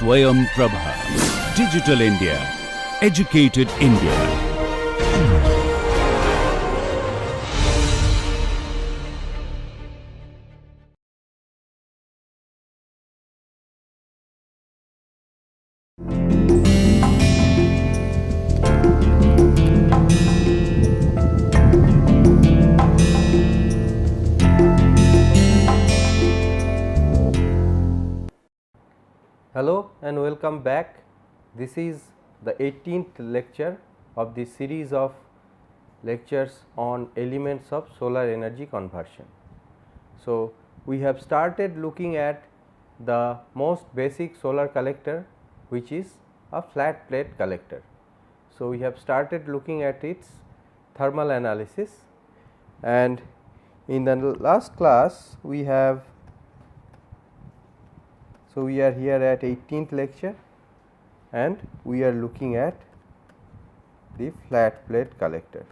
SwayamPrabha. Digital India. Educated India. Hello and welcome back. This is the 18th lecture of the series of lectures on elements of solar energy conversion. So, we have started looking at the most basic solar collector, which is a flat plate collector. So, we have started looking at its thermal analysis, and in the last class we have, so we are here at 18th lecture and we are looking at the flat plate collector.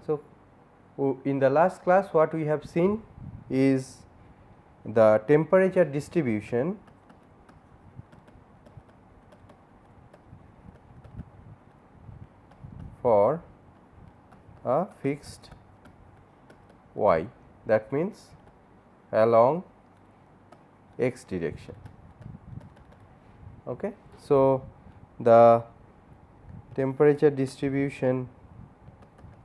So, in the last class what we have seen is the temperature distribution for a fixed y, that means along x direction. Okay. So, the temperature distribution,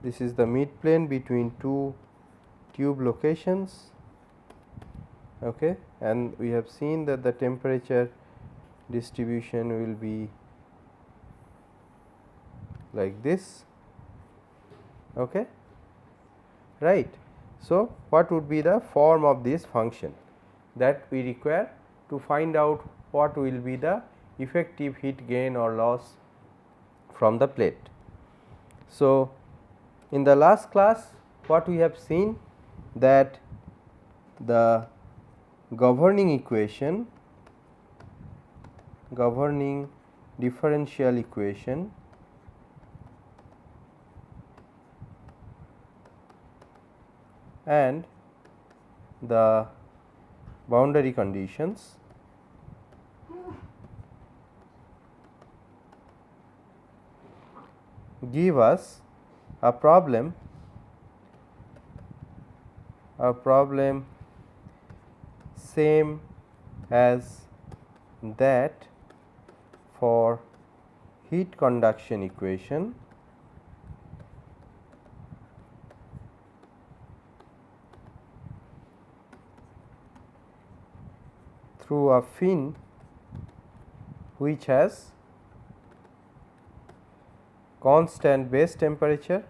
this is the mid plane between two tube locations, okay, and we have seen that the temperature distribution will be like this, okay, right. So, what would be the form of this function that we require to find out what will be the effective heat gain or loss from the plate. So, in the last class what we have seen that the governing equation, governing differential equation and the boundary conditions give us a problem same as that for heat conduction equation through a fin which has constant base temperature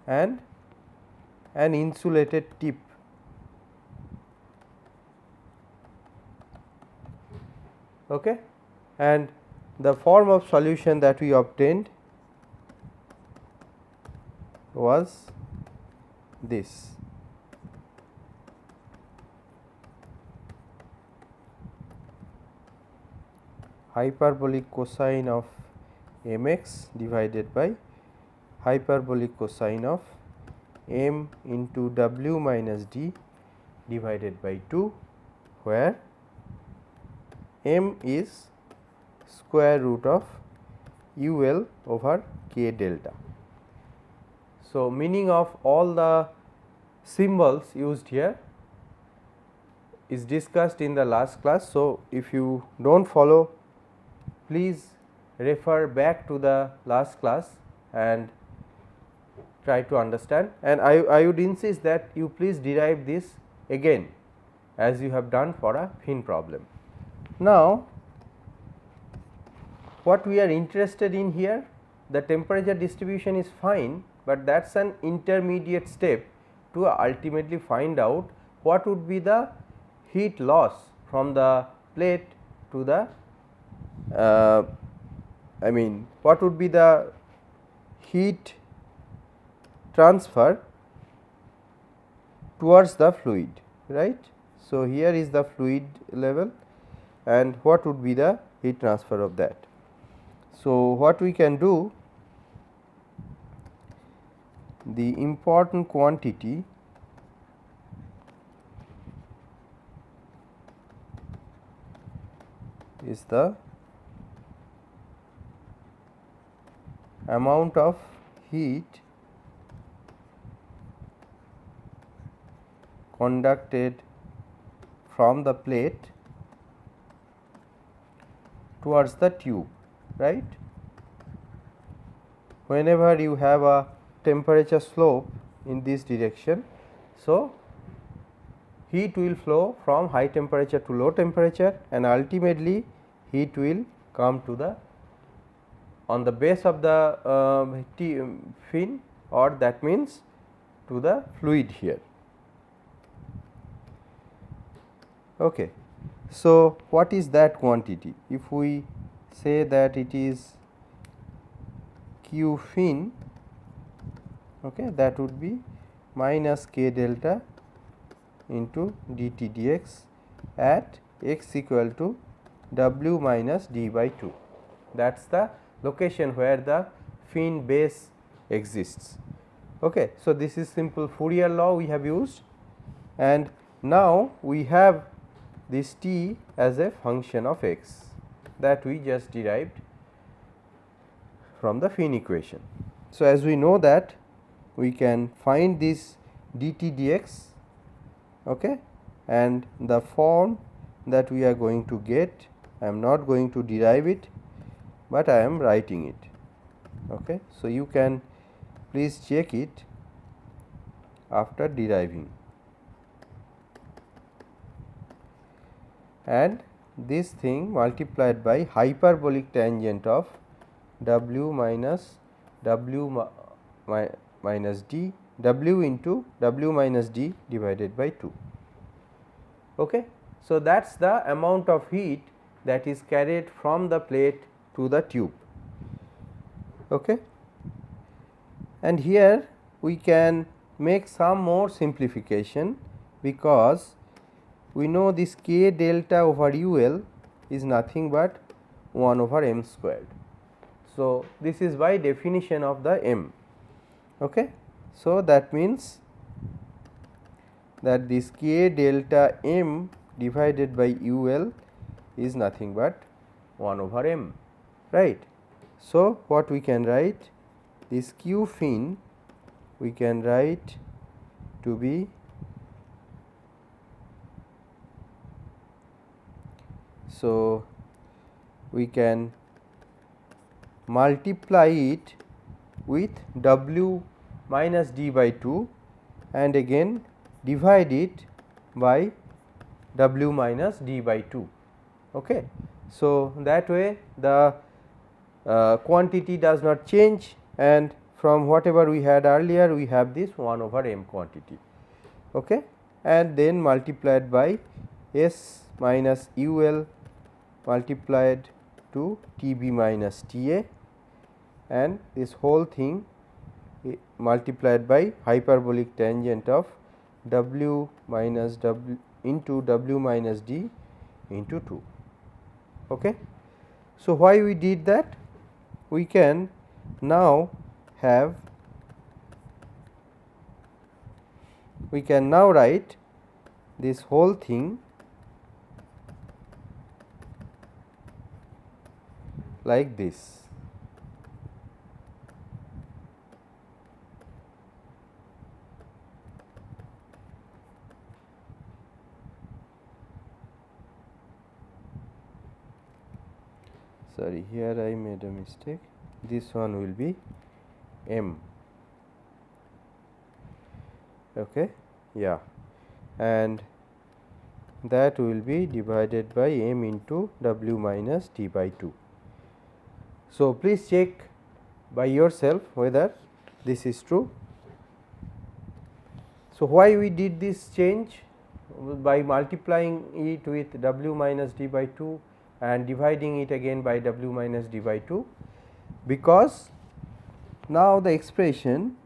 and an insulated tip. Okay. And the form of solution that we obtained was this. Hyperbolic cosine of mx divided by hyperbolic cosine of m into w minus d divided by 2, where m is square root of ul over k delta. So, meaning of all the symbols used here is discussed in the last class. So, if you do not follow, please refer back to the last class and try to understand, and I would insist that you please derive this again as you have done for a fin problem. Now, what we are interested in here, the temperature distribution is fine, but that is an intermediate step to ultimately find out what would be the heat loss from the plate to the what would be the heat transfer towards the fluid, right. So, here is the fluid level and what would be the heat transfer of that. So, what we can do the important quantity is the amount of heat conducted from the plate towards the tube, right. Whenever you have a temperature slope in this direction, so heat will flow from high temperature to low temperature, and ultimately heat will come to the on the base of the fin, or that means to the fluid here. Okay. So, what is that quantity? If we say that it is Q fin, okay, that would be minus K delta into dt dx at x equal to W minus d by 2. That is the location where the fin base exists. Okay. So, this is simple Fourier law we have used, and now we have this t as a function of x that we just derived from the fin equation. So, as we know that we can find this dt dx, okay, and the form that we are going to get, I am not going to derive it, but I am writing it. Okay. So, you can please check it after deriving. And this thing multiplied by hyperbolic tangent of W minus W minus d, W into W minus d divided by 2. Okay. So, that is the amount of heat that is carried from the plate to the tube. Okay. And here we can make some more simplification, because we know this K delta over UL is nothing but 1 over m squared. So, this is by definition of the m. Okay. So, that means that this K delta m divided by UL is nothing but 1 over m, right. So, what we can write, this Q fin we can write to be, so we can multiply it with W minus d by 2 and again divide it by W minus d by 2. Okay. So, that way the quantity does not change, and from whatever we had earlier we have this 1 over m quantity, okay, and then multiplied by S minus UL multiplied to TB minus TA, and this whole thing multiplied by hyperbolic tangent of W minus W into W minus d into 2. Okay. So, why we did that? We can now have, we can now write this whole thing like this. Sorry, here I made a mistake. This one will be m. Okay, yeah, and that will be divided by m into W minus d by 2. So, please check by yourself whether this is true. So, why we did this change by multiplying it with W minus d by 2 and dividing it again by W minus d by 2, because now the expression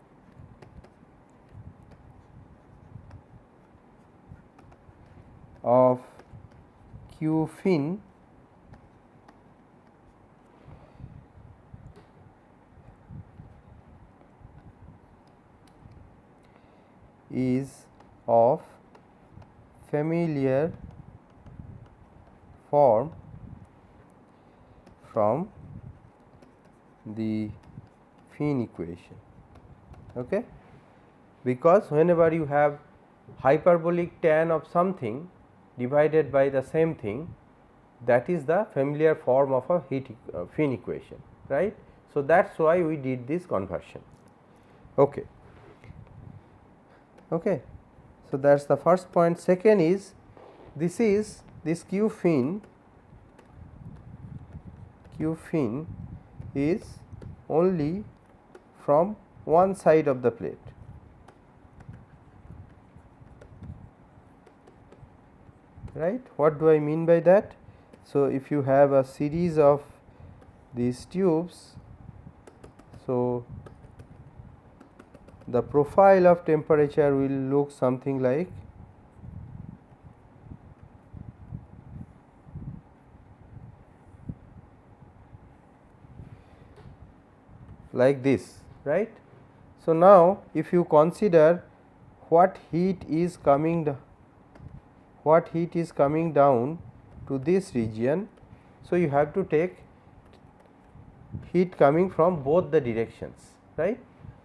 of Q fin is of familiar form from the Finn equation. Okay? Because whenever you have hyperbolic tan of something divided by the same thing, that is the familiar form of a Finn equation, right. So, that is why we did this conversion. Okay. Okay. So, that is the first point. Second is this Q Finn is only from one side of the plate. Right. What do I mean by that? So, if you have a series of these tubes, so the profile of temperature will look something like this, right. So, now if you consider what heat is coming down to this region. So, you have to take heat coming from both the directions, right.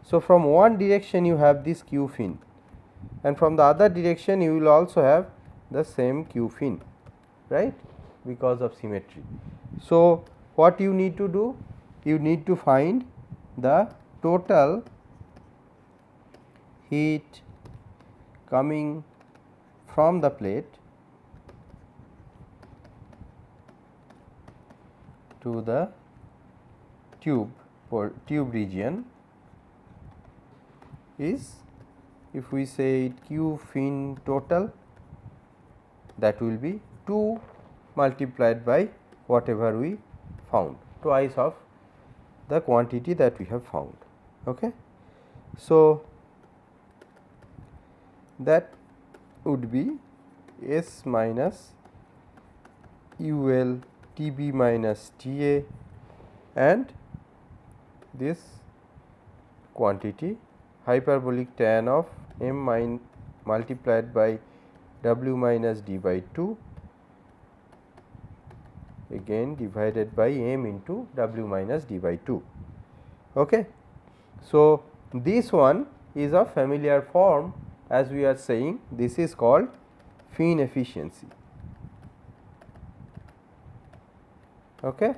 So, from one direction you have this Q Finn, and from the other direction you will also have the same Q Finn, right, because of symmetry. So, what you need to do? You need to find the total heat coming from the plate to the tube region is, if we say Q Finn total, that will be 2 multiplied by whatever we found, twice of the quantity that we have found. Okay. So, that would be S minus UL TB minus TA, and this quantity hyperbolic tan of m multiplied by W minus d by 2, again divided by m into W minus d by 2. Okay. So, this one is a familiar form, as we are saying, this is called Finn efficiency. Okay.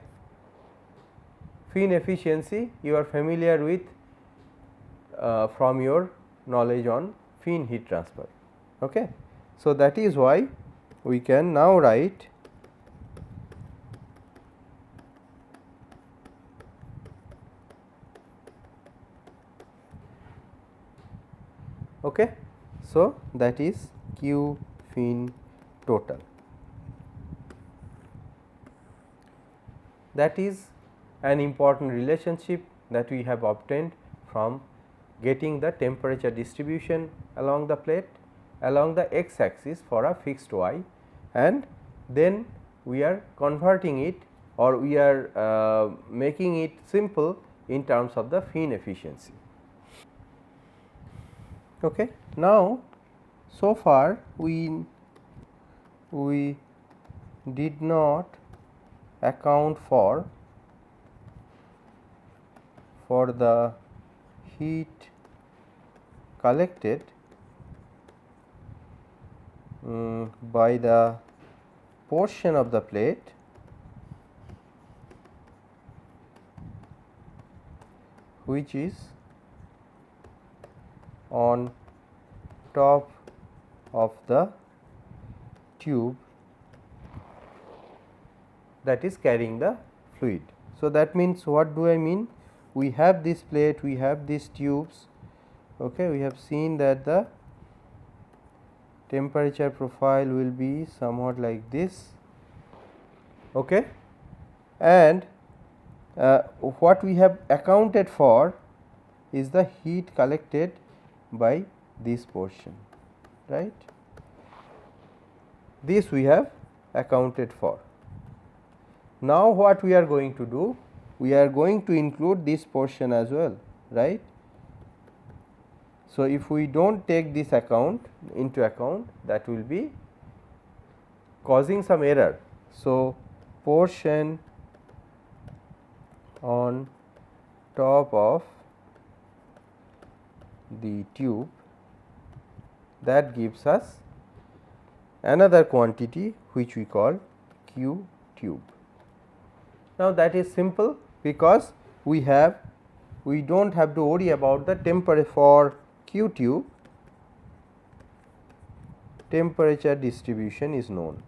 Finn efficiency you are familiar with from your knowledge on Finn heat transfer. Okay. So, that is why we can now write okay. So, that is Q Finn total. That is an important relationship that we have obtained from getting the temperature distribution along the plate along the x axis for a fixed y, and then we are converting it, or we are making it simple in terms of the Finn efficiency. Okay. Now, so far we did not account for the heat collected by the portion of the plate which is on top of the tube that is carrying the fluid. So, that means what do I mean? We have this plate, we have these tubes. Okay, we have seen that the temperature profile will be somewhat like this. Okay. And what we have accounted for is the heat collected by this portion, right. This we have accounted for. Now, what we are going to do? We are going to include this portion as well, right. So, if we do not take this into account, that will be causing some error. So, portion on top of the tube, that gives us another quantity which we call Q tube. Now, that is simple, because we do not have to worry about the temperature for Q tube. Temperature distribution is known,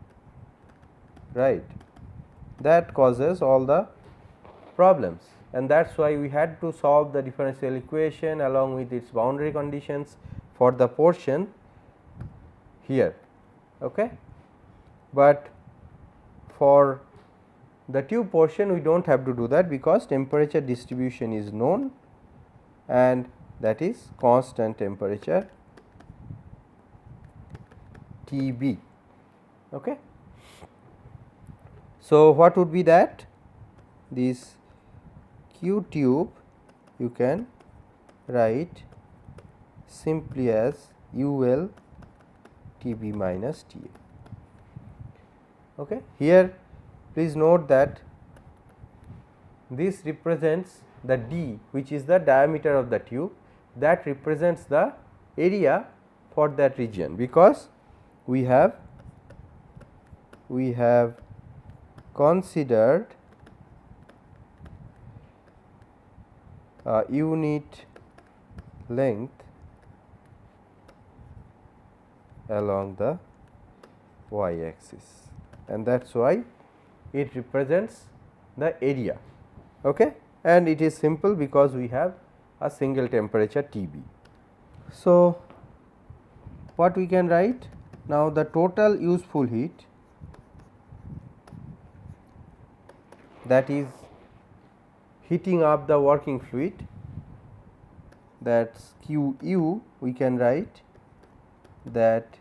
right. That causes all the problems, and that is why we had to solve the differential equation along with its boundary conditions for the portion here. Okay. But for the tube portion, we do not have to do that, because temperature distribution is known, and that is constant temperature Tb. Okay. So, what would be that? This Q tube you can write simply as UL Tb minus Ta. Okay. Here please note that this represents the d, which is the diameter of the tube, that represents the area for that region, because we have considered unit length along the y axis, and that is why it represents the area. Okay. And it is simple, because we have a single temperature Tb. So, what we can write now? The total useful heat, that is heating up the working fluid, that is Qu, we can write that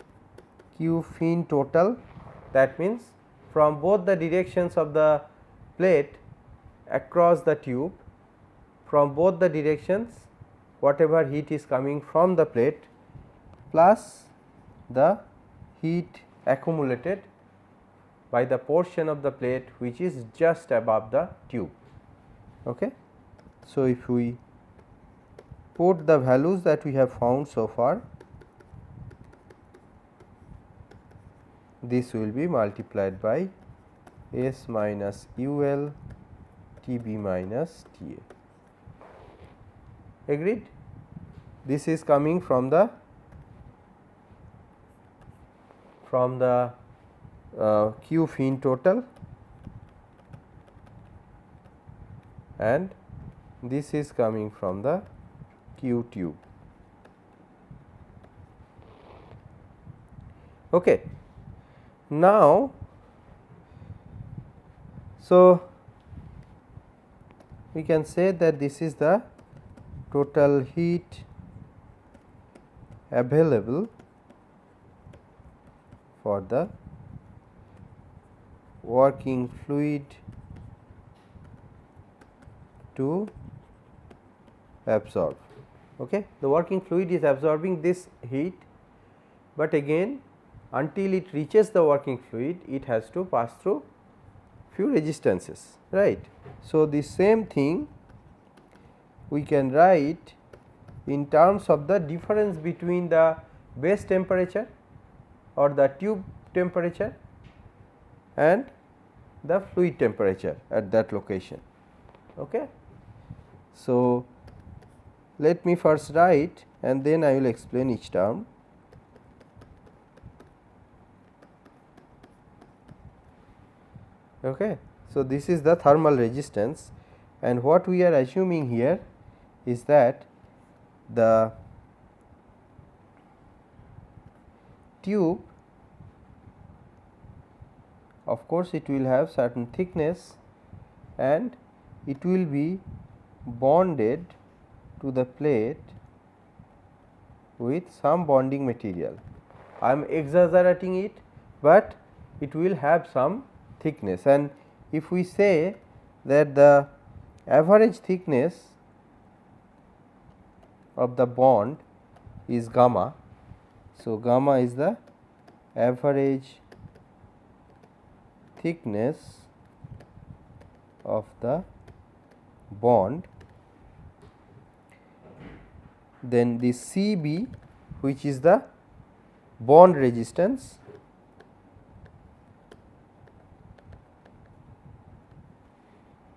Q fin total, that means from both the directions of the plate across the tube, from both the directions whatever heat is coming from the plate plus the heat accumulated by the portion of the plate which is just above the tube. Okay. So, if we put the values that we have found so far, this will be multiplied by S minus UL Tb minus Ta. Agreed? This is coming from the Q fin total, and this is coming from the Q tube. Okay. Now, so we can say that this is the total heat available for the working fluid to absorb. Okay. The working fluid is absorbing this heat, but again until it reaches the working fluid, it has to pass through few resistances, right. So, the same thing we can write in terms of the difference between the base temperature or the tube temperature and the fluid temperature at that location. Okay. So, let me first write and then I will explain each term. Okay. So, this is the thermal resistance, and what we are assuming here is that the tube, of course, it will have certain thickness and it will be bonded to the plate with some bonding material. I am exaggerating it, but it will have some thickness, and if we say that the average thickness of the bond is gamma. So, gamma is the average thickness of the bond. Then the Cb, which is the bond resistance,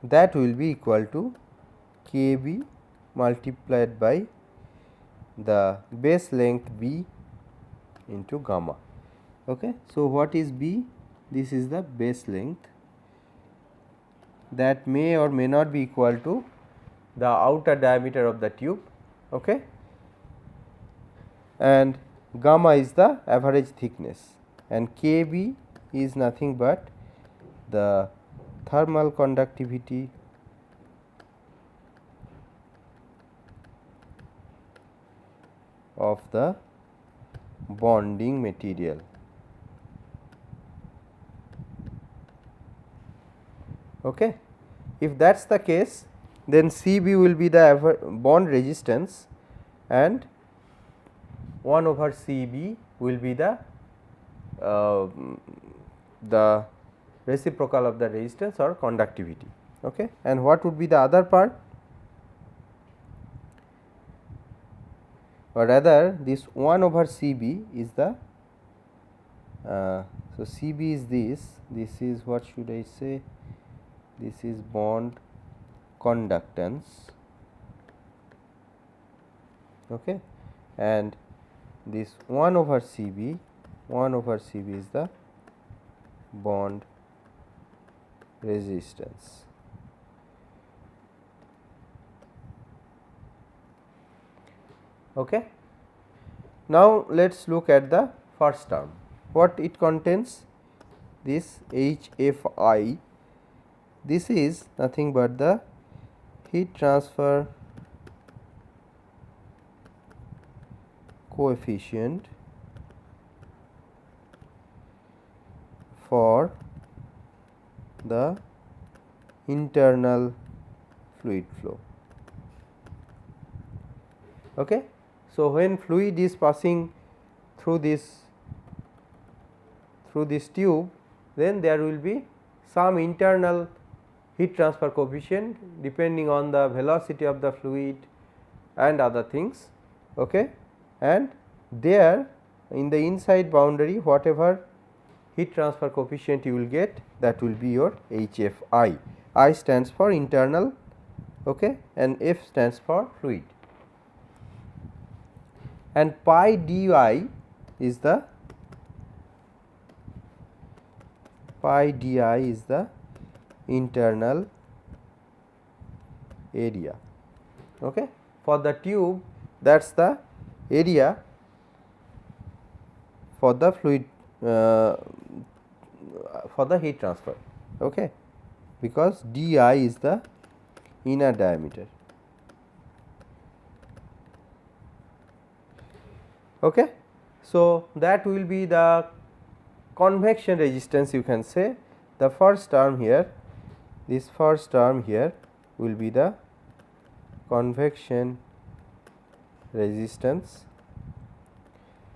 that will be equal to Kb multiplied by the base length B into gamma. Okay. So, what is B? This is the base length, that may or may not be equal to the outer diameter of the tube. Okay. And gamma is the average thickness, and Kb is nothing but the thermal conductivity of the bonding material. Okay. If that is the case, then Cb will be the bond resistance, and 1 over Cb will be the reciprocal of the resistance or conductivity. Okay. And what would be the other part? Or rather, this 1 over Cb is the so Cb is this is what should I say, this is bond conductance. Okay. And this 1 over Cb is the bond resistance. Okay. Now, let us look at the first term. What it contains? This HFI, this is nothing but the heat transfer coefficient for the internal fluid flow. Okay. So, when fluid is passing through this tube, then there will be some internal heat transfer coefficient depending on the velocity of the fluid and other things. Okay. And there in the inside boundary, whatever heat transfer coefficient you will get, that will be your HFI. I stands for internal, okay, and F stands for fluid. And pi dy is the internal area. Okay. For the tube, that is the area for the fluid for the heat transfer. Okay. Because di is the inner diameter. Okay. So, that will be the convection resistance, you can say. The first term here, this first term here will be the convection resistance,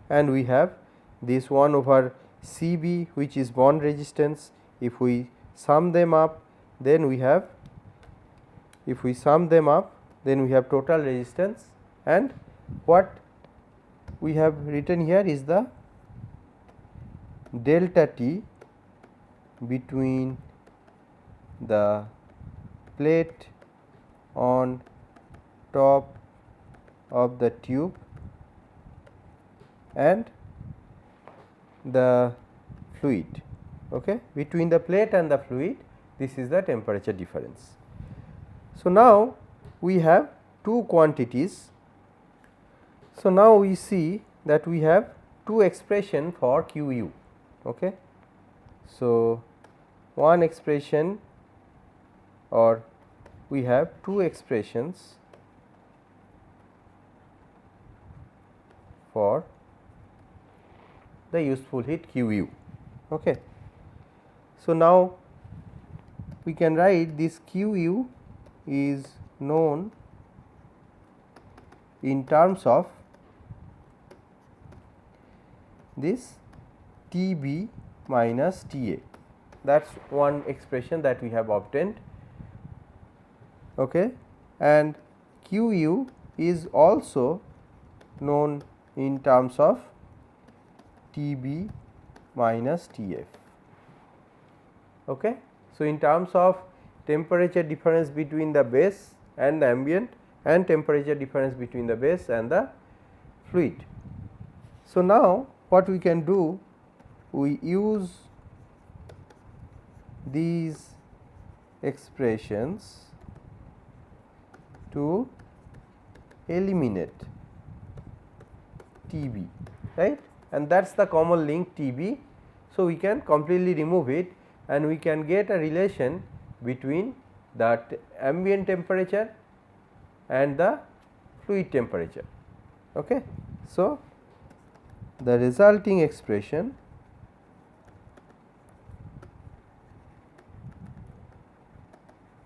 and we have this 1 over Cb, which is bond resistance. If we sum them up, then we have total resistance, and what we have written here is the delta T between the plate on top of the tube and the fluid. Okay. Between the plate and the fluid, this is the temperature difference. So, now we have two quantities. So, now we see that we have two expression for Qu. Okay. So, one expression, or we have two expressions for the useful heat Qu. Okay. So, now we can write this Qu is known in terms of this Tb minus Ta. That is one expression that we have obtained, okay. And Qu is also known in terms of Tb minus Tf, okay. So, in terms of temperature difference between the base and the ambient and temperature difference between the base and the fluid. So, now what we can do, we use these expressions to eliminate Tb, right, and that is the common link Tb. So, we can completely remove it and we can get a relation between the ambient temperature and the fluid temperature, okay. So, the resulting expression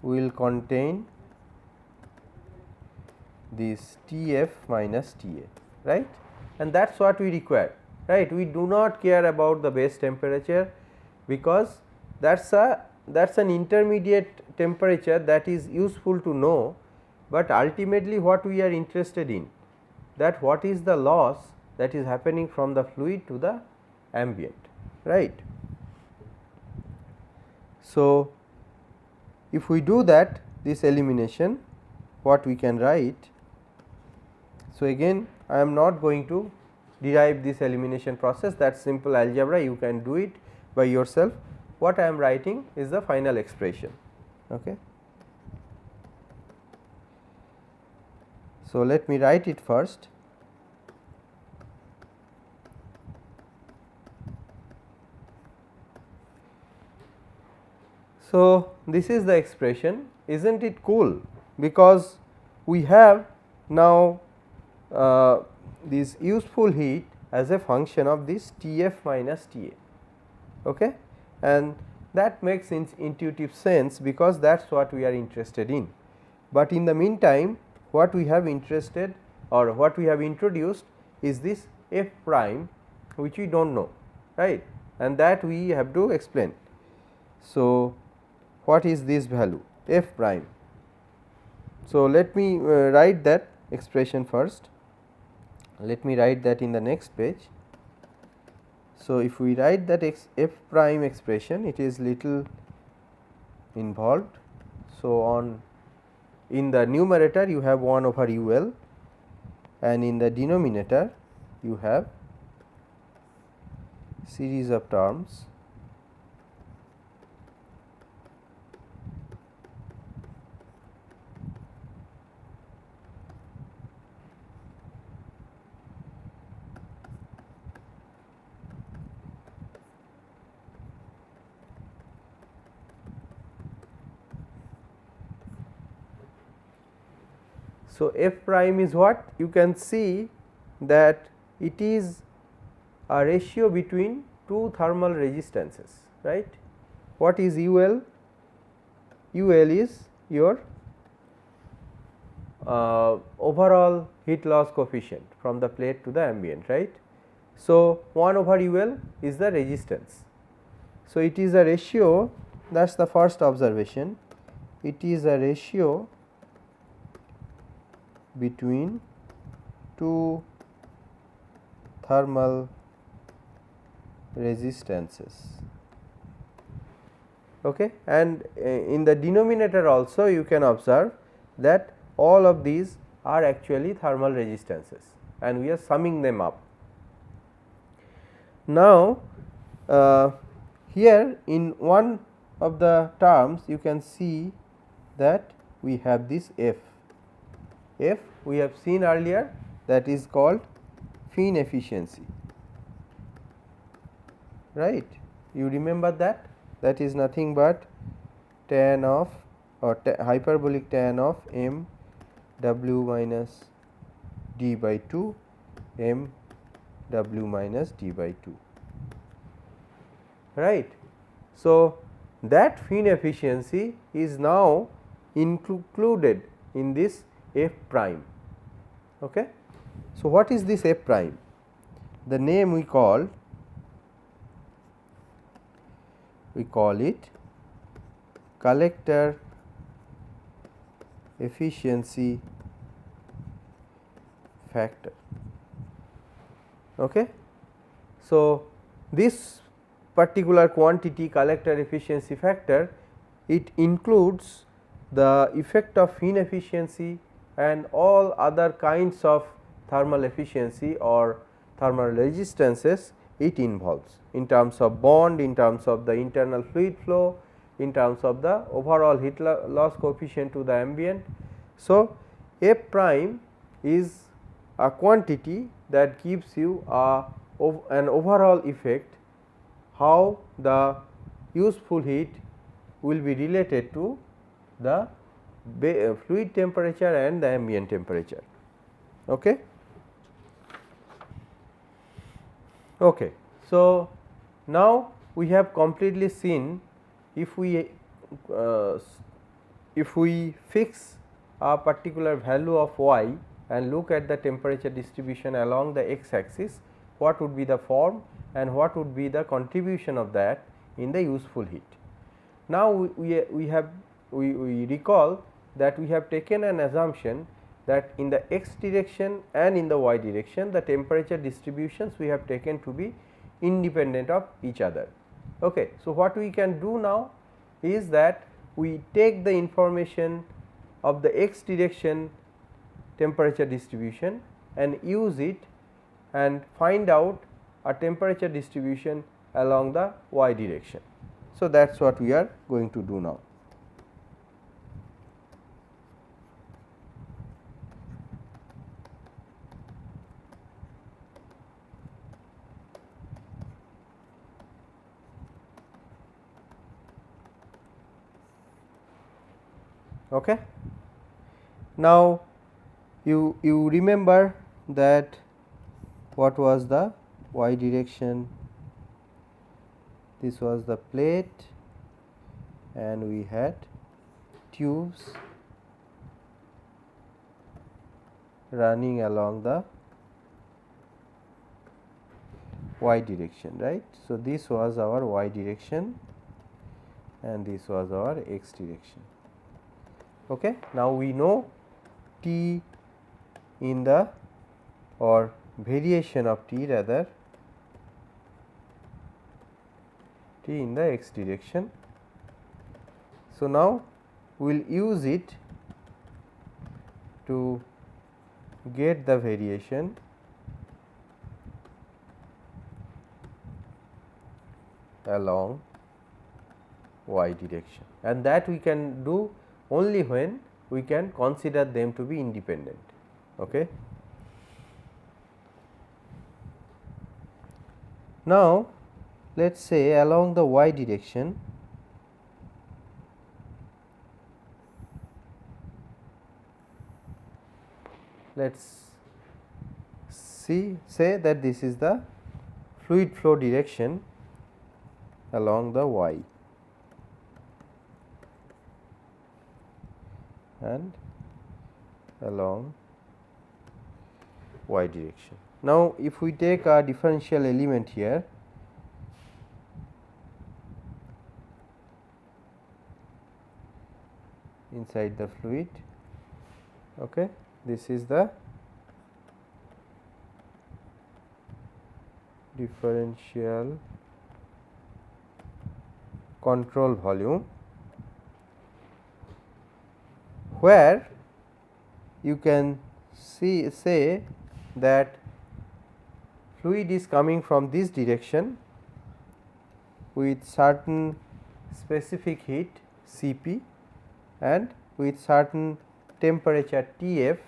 will contain this Tf minus Ta, right, and that is what we require, right. We do not care about the base temperature, because that is an intermediate temperature that is useful to know, but ultimately what we are interested in, that what is the loss that is happening from the fluid to the ambient, right. So, if we do that, this elimination, what we can write. So, again I am not going to derive this elimination process, that is simple algebra, you can do it by yourself. What I am writing is the final expression, okay. So, let me write it first. So, this is the expression, is not it cool, because we have now this useful heat as a function of this Tf minus Ta, okay, and that makes intuitive sense, because that is what we are interested in. But in the meantime, what we have interested or what we have introduced is this f prime, which we do not know, right, and that we have to explain. So, what is this value f prime? So, let me write that expression first. Let me write that in the next page. So, if we write that f prime expression, it is little involved. So, on in the numerator you have 1 over UL, and in the denominator you have series of terms So, f prime is what? You can see that it is a ratio between two thermal resistances, right. What is UL? UL is your overall heat loss coefficient from the plate to the ambient, right. So, 1 over UL is the resistance. So, it is a ratio, that is the first observation, it is a ratio between two thermal resistances, okay. And in the denominator also you can observe that all of these are actually thermal resistances, and we are summing them up. Now, here in one of the terms you can see that we have this F we have seen earlier, that is called Finn efficiency, right. You remember that, that is nothing but tan of or hyperbolic tan of m w minus d by 2 m w minus d by 2, right. So, that Finn efficiency is now included in this f prime, okay. So, what is this f prime? The name we called we call it collector efficiency factor. Okay. So, this particular quantity collector efficiency factor, it includes the effect of inefficiency and all other kinds of thermal efficiency or thermal resistances it involves in terms of bond, in terms of the internal fluid flow, in terms of the overall heat loss coefficient to the ambient. So, F prime is a quantity that gives you an overall effect how the useful heat will be related to the fluid temperature and the ambient temperature. Okay. Okay. So, now we have completely seen if we fix a particular value of y and look at the temperature distribution along the x axis, what would be the form and what would be the contribution of that in the useful heat. Now, we recall that we have taken an assumption that in the x direction and in the y direction the temperature distributions we have taken to be independent of each other. Okay. So, what we can do now is that we take the information of the x direction temperature distribution and use it and find out a temperature distribution along the y direction. So, that is what we are going to do now. Okay. Now, you remember that what was the y direction, this was the plate and we had tubes running along the y direction, right. So, this was our y direction and this was our x direction. Okay. Now, we know T in the or variation of T rather T in the x direction. So, now we will use it to get the variation along y direction, and that we can do only when we can consider them to be independent. Okay. Now, let us say along the y direction let us say that this is the fluid flow direction along the y and along y direction. Now, if we take a differential element here, inside the fluid, okay, this is the differential control volume, where you can say that fluid is coming from this direction with certain specific heat Cp and with certain temperature Tf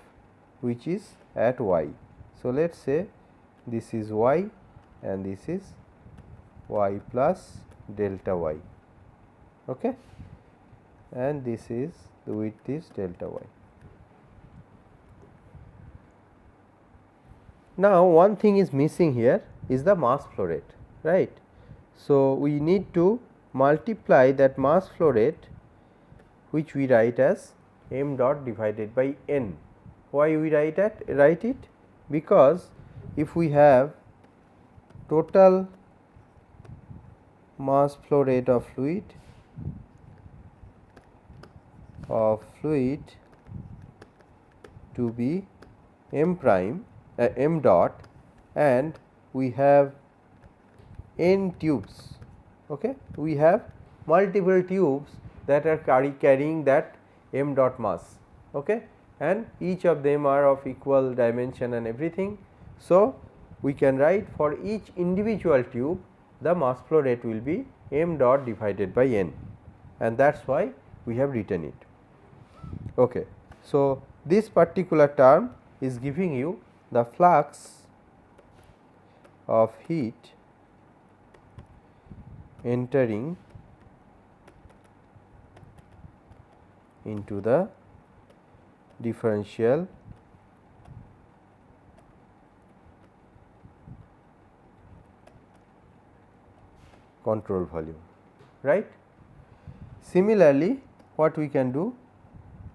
which is at y. So, let us say this is y and this is y plus delta y, okay, and this is the width is delta y. Now, one thing is missing here is the mass flow rate, right. So, we need to multiply that mass flow rate which we write as m dot divided by n. Why we write it? Because if we have total mass flow rate of fluid to be m prime m dot, and we have n tubes. Okay, we have multiple tubes that are carrying that m dot mass. Okay, and each of them are of equal dimension and everything. So, we can write for each individual tube the mass flow rate will be m dot divided by n, and that is why we have written it. Okay. So, this particular term is giving you the flux of heat entering into the differential control volume, right. Similarly, what we can do?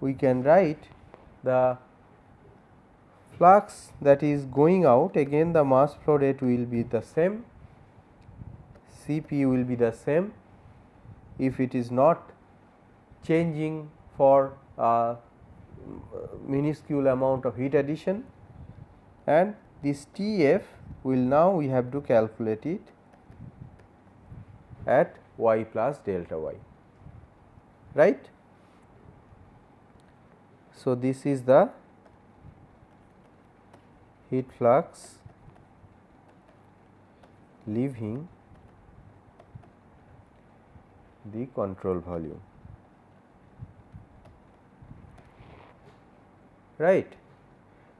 We can write the flux that is going out, again the mass flow rate will be the same, Cp will be the same if it is not changing for a minuscule amount of heat addition, and this Tf will now we have to calculate it at y plus delta y, right. So, this is the heat flux leaving the control volume, right.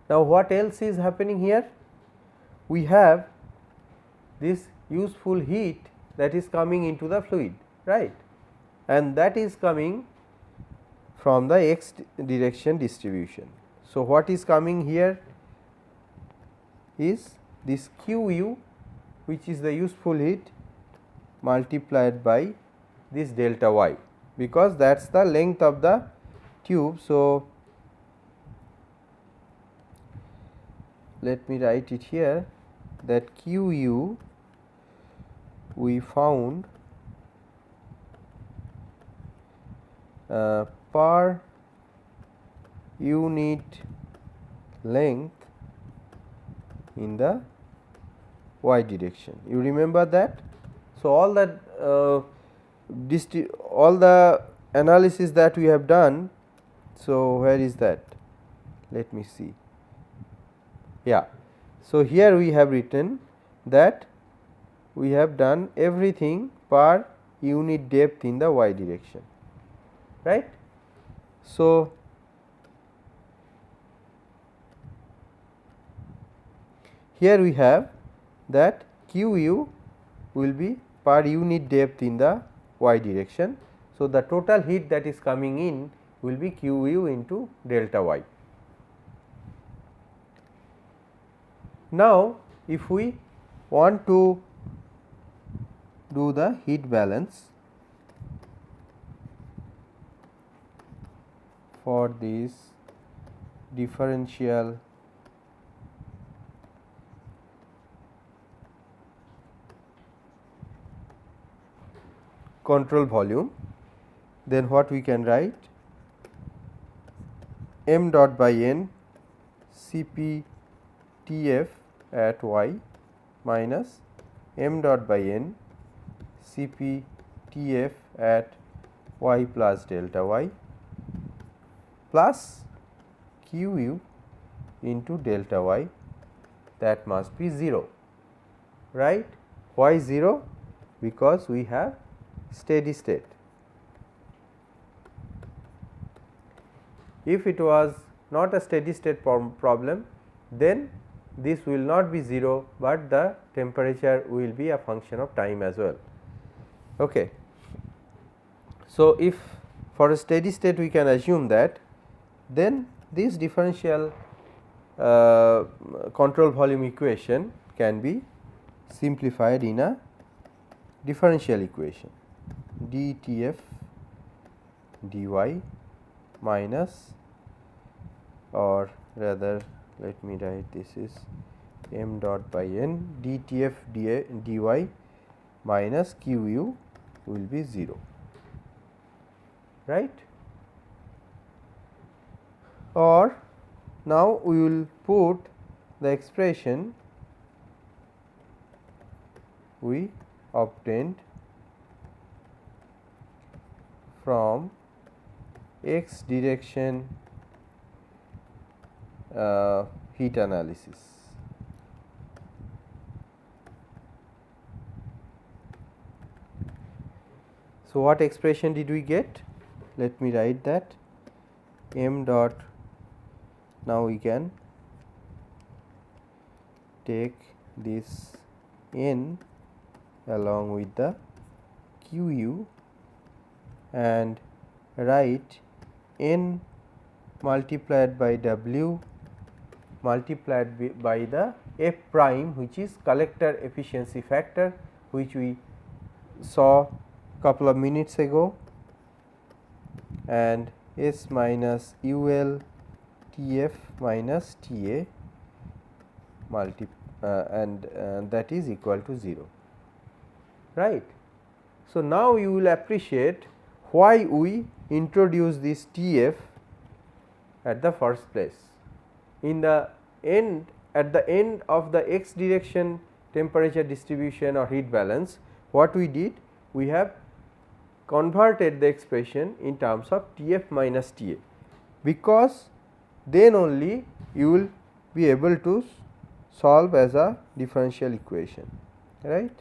Now, what else is happening here? We have this useful heat that is coming into the fluid, right, and that is coming from the x direction distribution. So, what is coming here is this Qu, which is the useful heat multiplied by this delta y, because that is the length of the tube. So, let me write it here that Qu we found per unit length in the y direction. You remember that? So, all that all the analysis that we have done. So, where is that? Let me see. Yeah. So, here we have written that we have done everything per unit depth in the y direction, right. So, here we have that Qu will be per unit depth in the y direction. So, the total heat that is coming in will be Qu into delta y. Now, if we want to do the heat balance for this differential control volume, then what we can write? M dot by n Cp Tf at y minus m dot by n Cp Tf at y plus delta y plus Qu into delta y, that must be 0, right. Why 0? Because we have steady state. If it was not a steady state problem, then this will not be 0, but the temperature will be a function of time as well. Okay. So, if for a steady state we can assume that, then this differential control volume equation can be simplified in a differential equation dTf dy minus, or rather let me write this is m dot by n dTf dy minus q u will be 0, right. Or now we will put the expression we obtained from x direction heat analysis. So, what expression did we get? Let me write that m dot. Now, we can take this n along with the q u and write n multiplied by w multiplied by the f prime, which is collector efficiency factor, which we saw couple of minutes ago, and S minus U L T F minus T A and that is equal to 0, right. So, now you will appreciate why we introduce this T F at the first place. In the end, at the end of the x direction temperature distribution or heat balance, what we did? We have converted the expression in terms of T F minus T A, because then only you will be able to solve as a differential equation, right.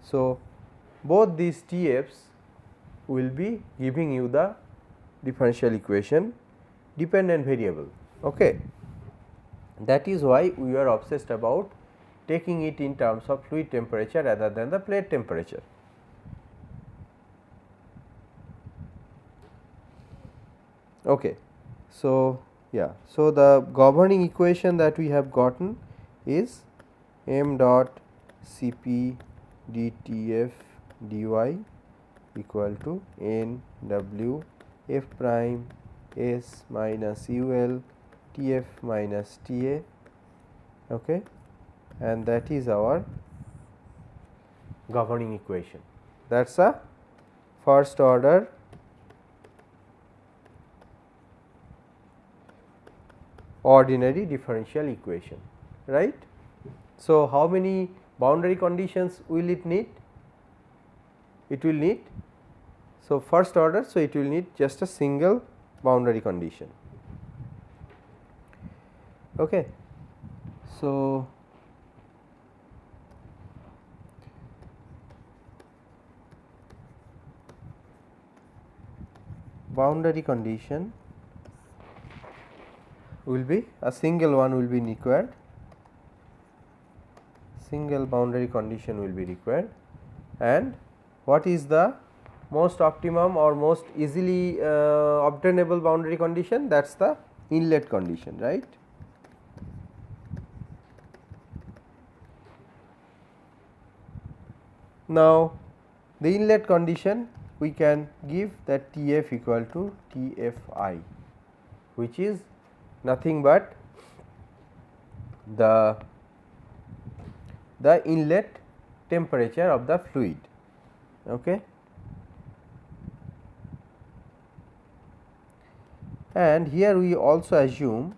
So, both these T F's will be giving you the differential equation dependent variable. Okay. That is why we are obsessed about taking it in terms of fluid temperature rather than the plate temperature. Okay. So, yeah. So, the governing equation that we have gotten is m dot C P d T F dy equal to n w f prime s minus u l T F minus T A, okay, and that is our governing equation. That is a first order ordinary differential equation, right. So, how many boundary conditions will it need? It will need, so first order, so it will need just a single boundary condition. Okay. So, boundary condition will be a single one will be required, single boundary condition will be required, and what is the most optimum or most easily obtainable boundary condition? That is the inlet condition, right. Now, the inlet condition we can give that T F equal to T F I, which is nothing but the inlet temperature of the fluid. Okay. And here we also assume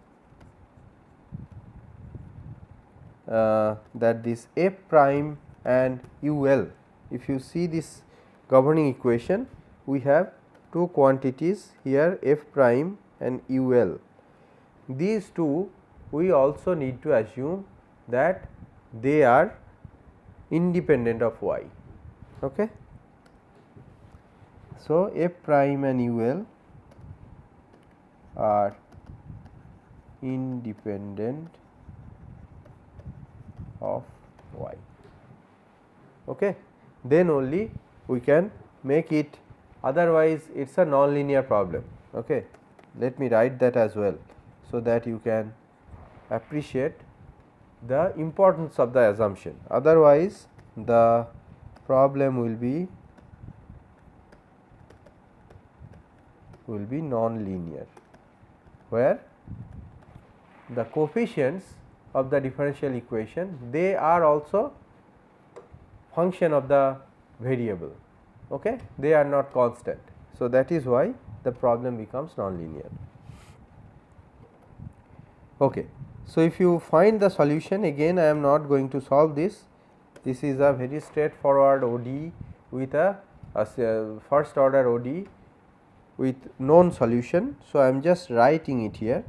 that this f prime and u l, if you see this governing equation, we have two quantities here, f prime and u l. These two we also need to assume that they are independent of y. Okay. So, f prime and u l are independent of y. Okay. Then only we can make it, otherwise it is a non-linear problem. Okay. Let me write that as well, so that you can appreciate the importance of the assumption. Otherwise, the problem will be non-linear, where the coefficients of the differential equation, they are also function of the variable, okay? They are not constant. So, that is why the problem becomes nonlinear. Okay. So, if you find the solution, again I am not going to solve this. This is a very straightforward ODE with a first order ODE with known solution. So, I am just writing it here.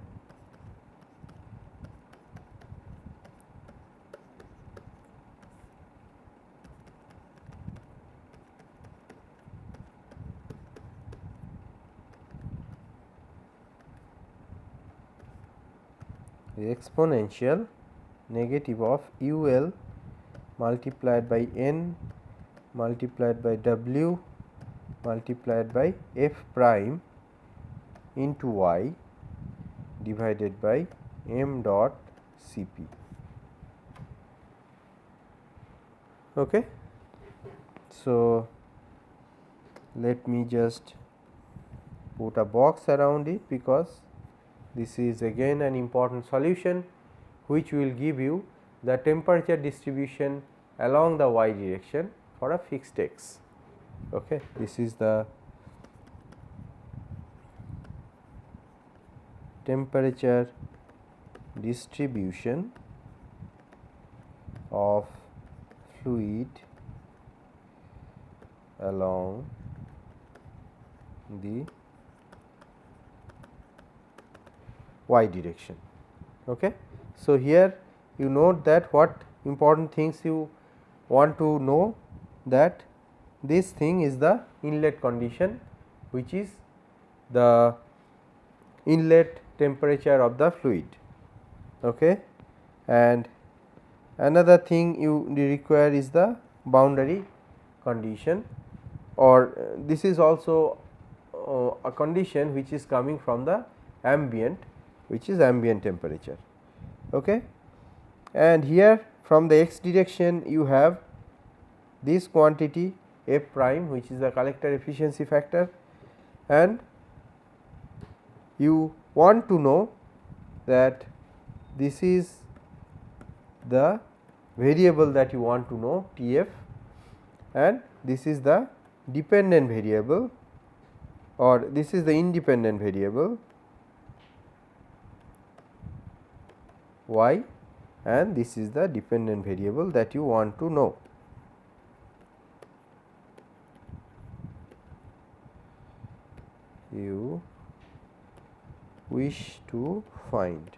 The exponential negative of UL multiplied by n multiplied by W multiplied by f prime into y divided by m dot Cp. Okay. So, let me just put a box around it, because this is again an important solution which will give you the temperature distribution along the y direction for a fixed x. Okay. This is the temperature distribution of fluid along the y direction. Okay. So, here you note that what important things you want to know, that this thing is the inlet condition, which is the inlet temperature of the fluid. Okay. And another thing you require is the boundary condition, or this is also a condition which is coming from the ambient, which is ambient temperature. Okay. And here from the x direction you have this quantity f prime, which is the collector efficiency factor, and you want to know that this is the variable that you want to know, Tf, and this is the dependent variable, or this is the independent variable y, and this is the dependent variable that you want to know. You wish to find.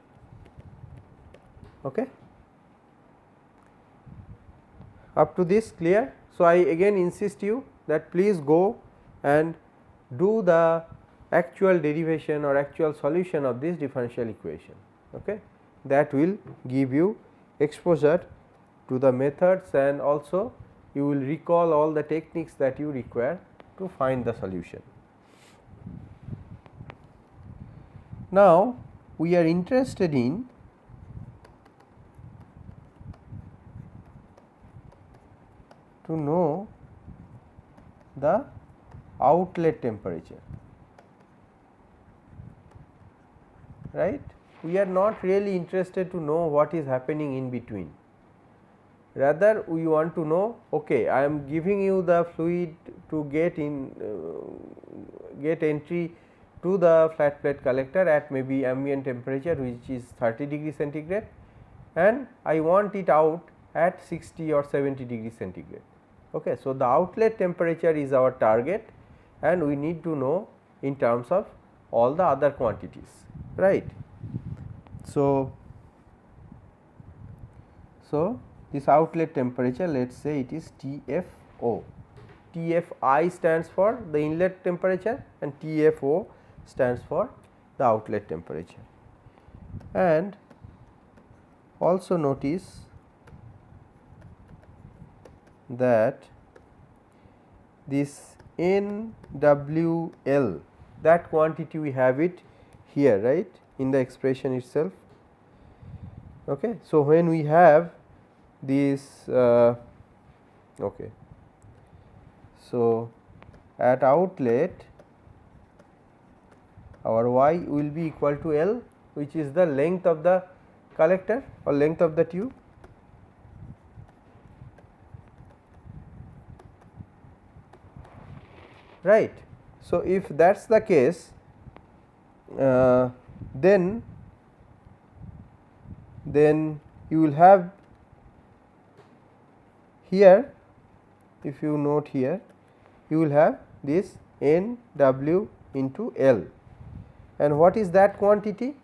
Okay. Up to this clear? So, I again insist you that please go and do the actual derivation or actual solution of this differential equation. Okay. That will give you exposure to the methods, and also you will recall all the techniques that you require to find the solution. Now, we are interested in to know the outlet temperature, right. We are not really interested to know what is happening in between. Rather, we want to know, okay, I am giving you the fluid to get entry to the flat plate collector at maybe ambient temperature, which is 30 degree centigrade, and I want it out at 60 or 70 degree centigrade. Okay. So, the outlet temperature is our target, and we need to know in terms of all the other quantities, right. So, this outlet temperature, let us say it is TFO. TFI stands for the inlet temperature and TFO stands for the outlet temperature. And also notice that this NWL, that quantity we have it here, right, in the expression itself. Okay. So, when we have this okay. So, at outlet our y will be equal to L, which is the length of the collector or length of the tube. right. So, if that is the case, then you will have here, if you note here, you will have this n w into L, and what is that quantity?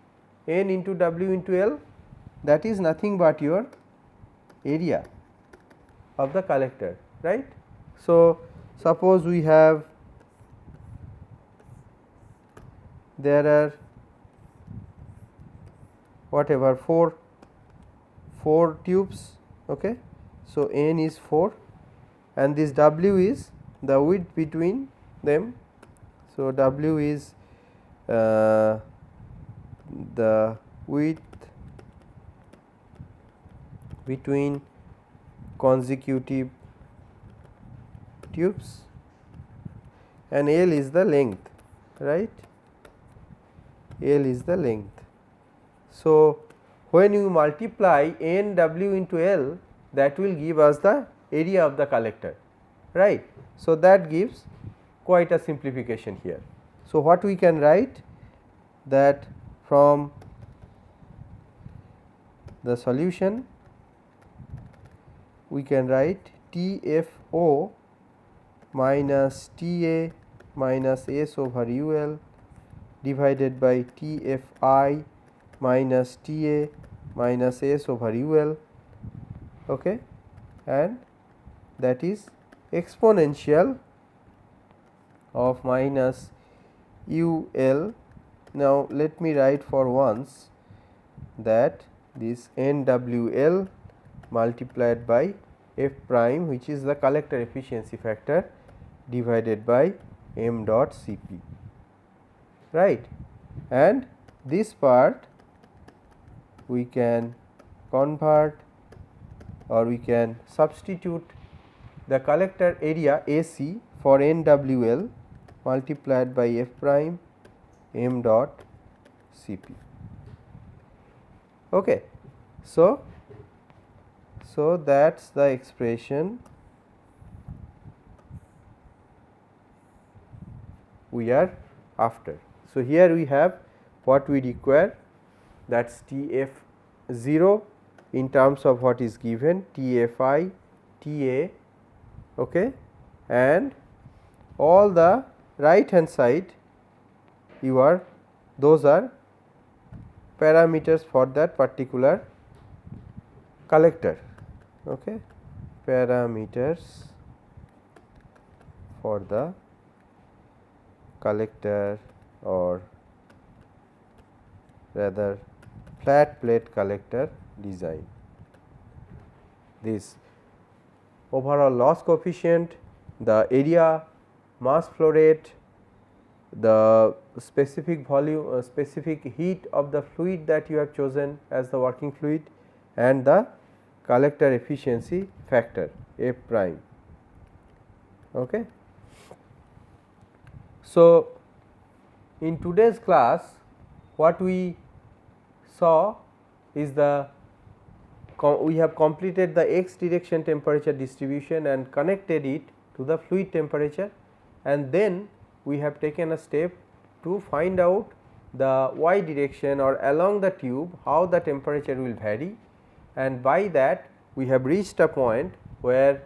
N into w into L, that is nothing but your area of the collector, right. So, suppose we have, there are whatever 4 tubes, okay. So, n is 4 and this w is the width between them. So, w is the width between consecutive tubes and L is the length, right. L is the length. So, when you multiply n w into L, that will give us the area of the collector, right. So, that gives quite a simplification here. So, what we can write, that from the solution we can write T F O minus T A minus S over U L divided by T F I minus T A minus S over U L, okay, and that is exponential of minus U L. Now, let me write for once that this n w L multiplied by f prime, which is the collector efficiency factor, divided by m dot C P, right, and this part we can convert, or we can substitute the collector area A C for n w L multiplied by f prime m dot C P. Okay. So, that is the expression we are after. So, here we have what we require, that is T F 0 in terms of what is given, T F I, T A, okay, and all the right hand side those are parameters for that particular collector, okay, parameters for the collector, or rather flat plate collector design. This overall loss coefficient, the area, mass flow rate, the specific volume, specific heat of the fluid that you have chosen as the working fluid, and the collector efficiency factor F prime. Okay. So, in today's class, what we saw is we have completed the x direction temperature distribution and connected it to the fluid temperature, and then we have taken a step to find out the y direction or along the tube how the temperature will vary, and by that we have reached a point where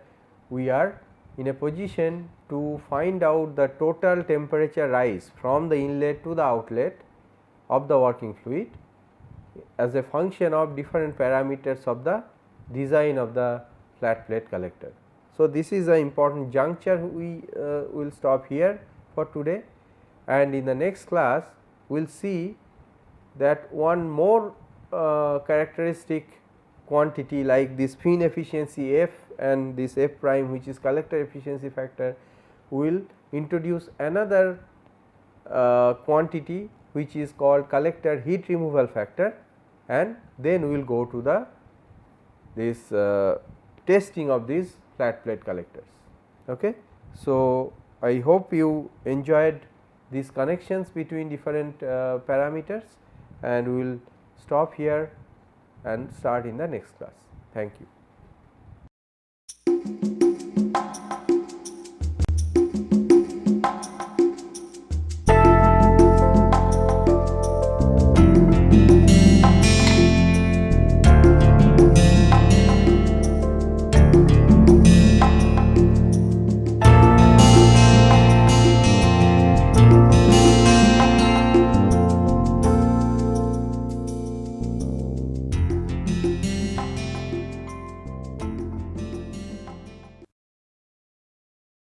we are in a position to find out the total temperature rise from the inlet to the outlet of the working fluid as a function of different parameters of the design of the flat plate collector. So, this is an important juncture. We will stop here for today, and in the next class we will see that one more characteristic quantity like this fin efficiency F and this F prime, which is collector efficiency factor, will introduce another quantity which is called collector heat removal factor, and then we will go to this testing of these flat plate collectors. Okay. So, I hope you enjoyed these connections between different parameters, and we will stop here and start in the next class. Thank you.